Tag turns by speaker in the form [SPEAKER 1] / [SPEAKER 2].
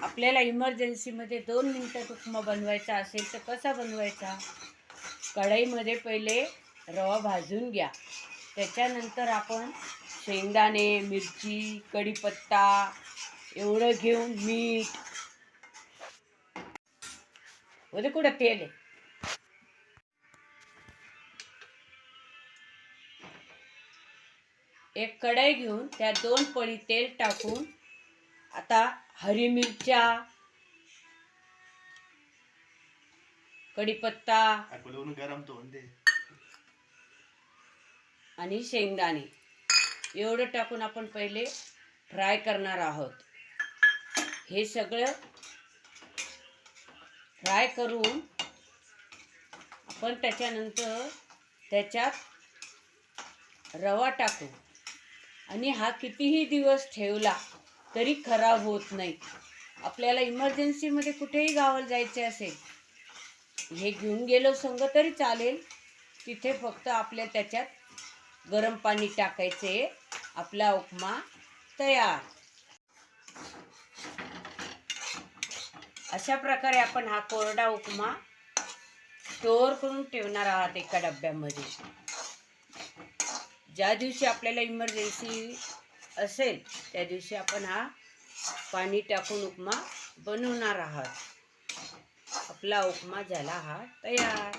[SPEAKER 1] आपल्याला इमर्जन्सीमध्ये 2 मिनिटात उपमा बनवायचा असेल तर कसा बनवायचा? कढईमध्ये पहिले रवा भाजून घ्या. त्याच्यानंतर आपण शेंगदाणे, मिरची, कढीपत्ता एवढं घेऊन मीठ मध्ये कुठं तेल आहे. एक कढई घेऊन त्या 2 पळी तेल टाकून आता हरी मिरच्या, कढीपत्ता आणि शेंगदाणे एवढं टाकून आपण पहिले फ्राय करणार आहोत. हे सगळं फ्राय करून आपण त्याच्यानंतर त्याच्यात रवा टाकू आणि हा कितीही दिवस ठेवला तरी खराब होत नाही. आपल्याला इमर्जन्सीमध्ये कुठेही गावाला जायचे असेल, हे घेऊन गेलो संग तरी चालेल. तिथे फक्त आपल्या त्याच्यात गरम पाणी टाकायचे. आपला उपमा तयार. अशा प्रकारे आपण हा कोरडा उपमा स्टोअर करून ठेवणार आहात एका डब्यामध्ये. ज्या दिवशी आपल्याला इमर्जन्सी असेल त्या दिवशी आपण हा पाणी टाकून उपमा बनवणार आहात. आपला उपमा झाला हा तयार.